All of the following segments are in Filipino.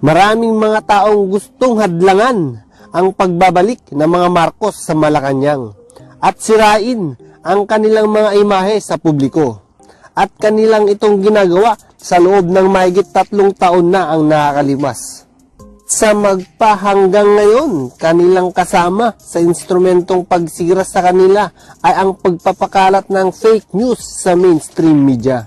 Maraming mga taong gustong hadlangan ang pagbabalik ng mga Marcos sa Malacanang at sirain ang kanilang mga imahe sa publiko. At kanilang itong ginagawa sa loob ng mahigit 3 taon na ang nakakalipas. Sa magpahanggang ngayon, kanilang kasama sa instrumentong pagsira sa kanila ay ang pagpapakalat ng fake news sa mainstream media.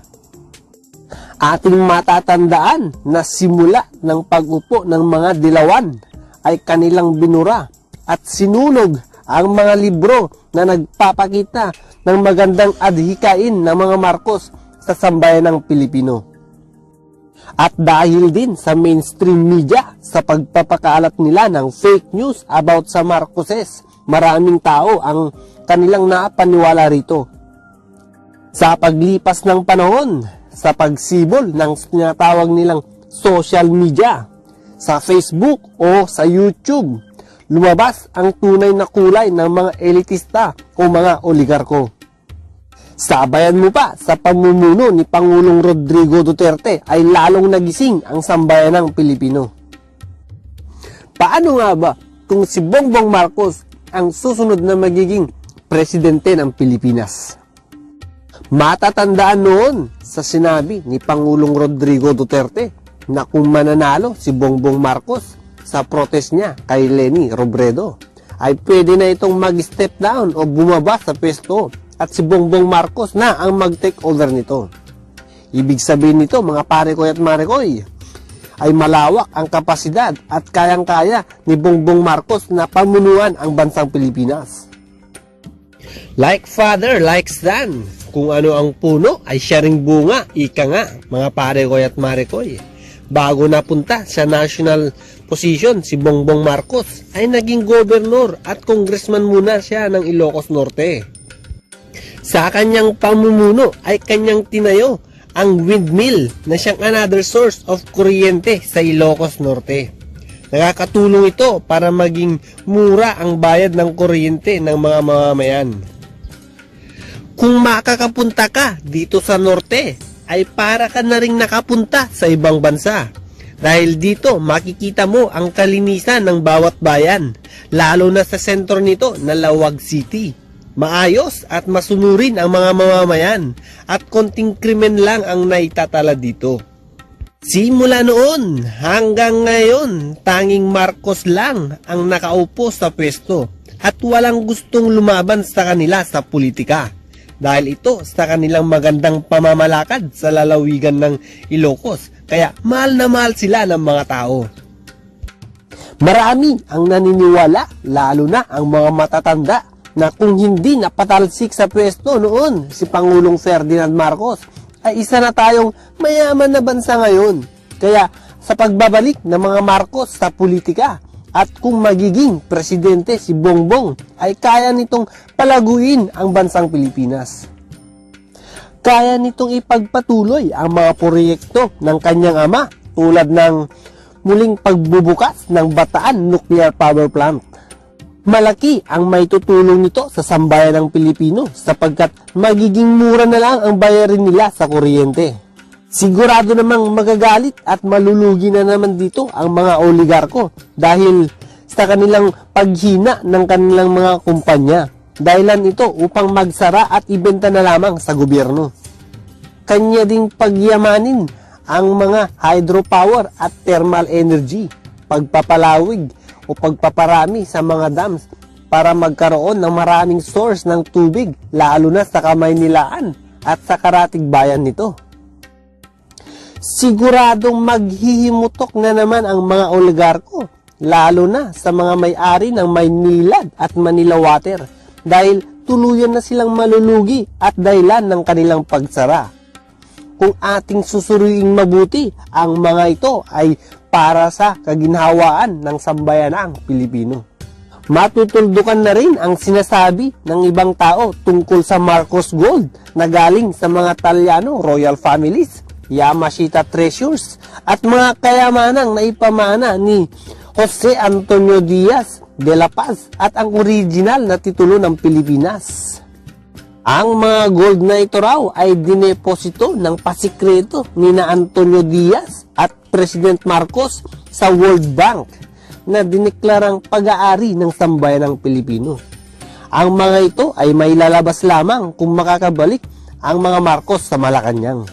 Ating matatandaan na simula ng pag-upo ng mga dilawan ay kanilang binura at sinunog ang mga libro na nagpapakita ng magandang adhikain ng mga Marcos sa sambayanang Pilipino. At dahil din sa mainstream media sa pagpapakalat nila ng fake news about sa Marcoses, maraming tao ang kanilang napaniwala rito. Sa paglipas ng panahon, sa pagsibol ng tinatawag nilang social media, sa Facebook o sa YouTube, lumabas ang tunay na kulay ng mga elitista o mga oligarko. Sabayan mo pa sa pamumuno ni Pangulong Rodrigo Duterte ay lalong nagising ang sambayanang Pilipino. Paano nga ba kung si Bongbong Marcos ang susunod na magiging presidente ng Pilipinas? Matatandaan noon sa sinabi ni Pangulong Rodrigo Duterte na kung mananalo si Bongbong Marcos sa protest niya kay Leni Robredo, ay pwede na itong mag-step down o bumaba sa pwesto at si Bongbong Marcos na ang mag-take over nito. Ibig sabihin nito, mga pare ko at mare ko, ay malawak ang kapasidad at kayang-kaya ni Bongbong Marcos na pamunuan ang bansang Pilipinas. Like father, like son. Kung ano ang puno ay siya ring bunga, ika nga, mga pare ko at mare ko. Bago napunta sa national position, si Bongbong Marcos ay naging gobernador at congressman muna siya ng Ilocos Norte. Sa kanyang pamumuno ay kanyang tinayo ang windmill na siyang another source of kuryente sa Ilocos Norte. Nakakatulong ito para maging mura ang bayad ng kuryente ng mga mamamayan. Kung makakapunta ka dito sa Norte, ay para ka na ring nakapunta sa ibang bansa. Dahil dito makikita mo ang kalinisan ng bawat bayan, lalo na sa sentro nito na Lawag City. Maayos at masunurin ang mga mamamayan at konting krimen lang ang naitatala dito. Simula noon hanggang ngayon, tanging Marcos lang ang nakaupo sa pwesto at walang gustong lumaban sa kanila sa politika. Dahil ito sa kanilang magandang pamamalakad sa lalawigan ng Ilocos, kaya mahal na mahal sila ng mga tao. Marami ang naniniwala, lalo na ang mga matatanda, na kung hindi napatalsik sa pwesto noon si Pangulong Ferdinand Marcos, ay isa na tayong mayaman na bansa ngayon. Kaya sa pagbabalik ng mga Marcos sa politika at kung magiging presidente si Bongbong, ay kaya nitong palaguin ang bansang Pilipinas. Kaya nitong ipagpatuloy ang mga proyekto ng kanyang ama tulad ng muling pagbubukas ng Bataan Nuclear Power Plant. Malaki ang maitutulong nito sa sambayan ng Pilipino sapagkat magiging mura na lang ang bayarin nila sa kuryente. Sigurado namang magagalit at malulugi na naman dito ang mga oligarko dahil sa kanilang paghina ng kanilang mga kumpanya. Dahilan ito upang magsara at ibenta na lamang sa gobyerno. Kanya ding pagyamanin ang mga hydropower at thermal energy, pagpapalawig o pagpaparami sa mga dams para magkaroon ng maraming source ng tubig lalo na sa Kamaynilaan at sa karatig bayan nito. Siguradong maghihimutok na naman ang mga oligarko lalo na sa mga may-ari ng Maynilad at Manila Water dahil tuluyan na silang malulugi at dahilan ng kanilang pagsara. Kung ating susuriing mabuti, ang mga ito ay para sa kaginhawaan ng sambayanang Pilipino. Matutuldukan na rin ang sinasabi ng ibang tao tungkol sa Marcos Gold na galing sa mga Talyano royal families, Yamashita treasures at mga kayamanang naipamana ni Jose Antonio Diaz de la Paz at ang original na titulo ng Pilipinas. Ang mga gold na ito raw ay dineposito ng pasikreto ni na Antonio Diaz at President Marcos sa World Bank na diniklarang pag-aari ng sambayan ng Pilipino. Ang mga ito ay may lalabas lamang kung makakabalik ang mga Marcos sa Malacanang.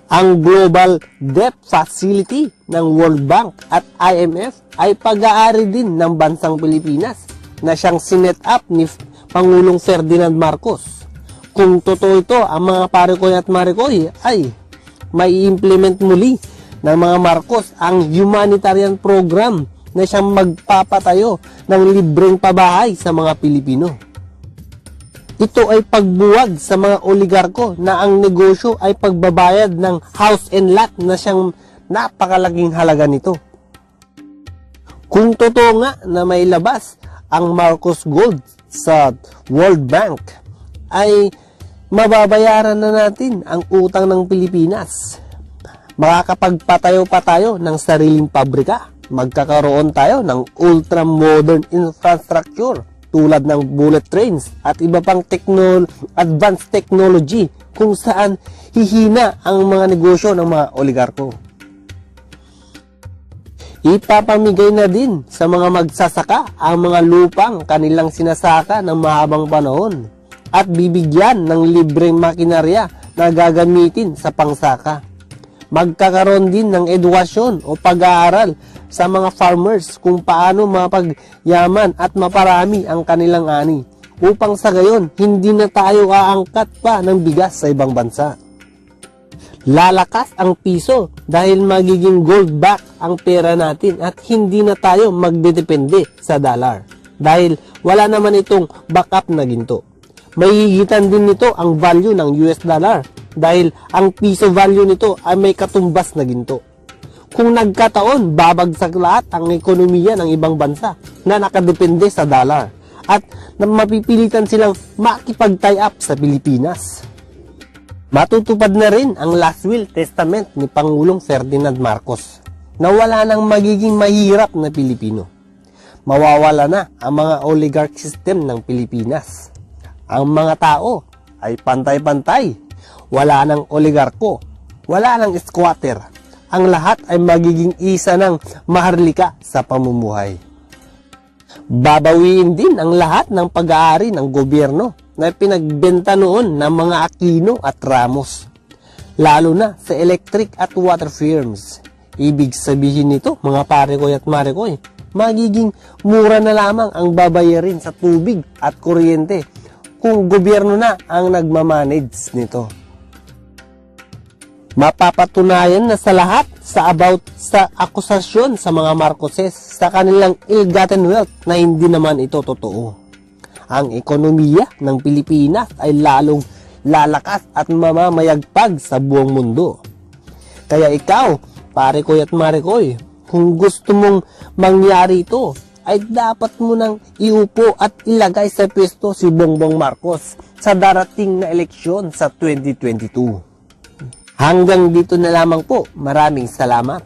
Ang Global Debt Facility ng World Bank at IMF ay pag-aari din ng bansang Pilipinas na siyang sinet up ni Pangulong Ferdinand Marcos. Kung totoo ito, ang mga parekoy at marikoy ay may implement muli ng mga Marcos ang humanitarian program na siyang magpapatayo ng libreng pabahay sa mga Pilipino. Ito ay pagbuwag sa mga oligarko na ang negosyo ay pagbabayad ng house and lot na siyang napakalaking halaga nito. Kung totoo nga na may labas ang Marcos Gold sa World Bank, ay mababayaran na natin ang utang ng Pilipinas. Makakapagpatayo pa tayo ng sariling pabrika. Magkakaroon tayo ng ultra-modern infrastructure tulad ng bullet trains at iba pang advanced technology kung saan hihina ang mga negosyo ng mga oligarko. Ipapamigay na din sa mga magsasaka ang mga lupang kanilang sinasaka ng mahabang panahon at bibigyan ng libreng makinarya na gagamitin sa pangsaka. Magkakaroon din ng edukasyon o pag-aaral sa mga farmers kung paano mapagyaman at maparami ang kanilang ani upang sa gayon hindi na tayo aangkat pa ng bigas sa ibang bansa. Lalakas ang piso dahil magiging gold back ang pera natin at hindi na tayo magdedepende sa dollar dahil wala naman itong backup na ginto. Mahihigitan din nito ang value ng US dollar dahil ang piso value nito ay may katumbas na ginto. Kung nagkataon, babagsak lahat ang ekonomiya ng ibang bansa na nakadepende sa dollar at mapipilitan silang makipag-tie up sa Pilipinas. Matutupad na rin ang last will testament ni Pangulong Ferdinand Marcos na wala nang magiging mahirap na Pilipino. Mawawala na ang mga oligarch system ng Pilipinas. Ang mga tao ay pantay-pantay. Wala nang oligarko, wala nang squatter. Ang lahat ay magiging isa ng maharlika sa pamumuhay. Babawiin din ang lahat ng pag-aari ng gobyerno na pinagbenta noon ng mga Aquino at Ramos, lalo na sa electric at water firms. Ibig sabihin nito, mga parekoy at marikoy, magiging mura na lamang ang babayarin sa tubig at kuryente kung gobyerno na ang nagmamanage nito. Mapapatunayan na sa lahat sa akusasyon sa mga Marcoses sa kanilang ill-gotten wealth na hindi naman ito totoo. Ang ekonomiya ng Pilipinas ay lalong lalakas at mamamayagpag sa buong mundo. Kaya ikaw, parekoy at marikoy, kung gusto mong mangyari ito, ay dapat mo nang iupo at ilagay sa pwesto si Bongbong Marcos sa darating na eleksyon sa 2022. Hanggang dito na lamang po. Maraming salamat.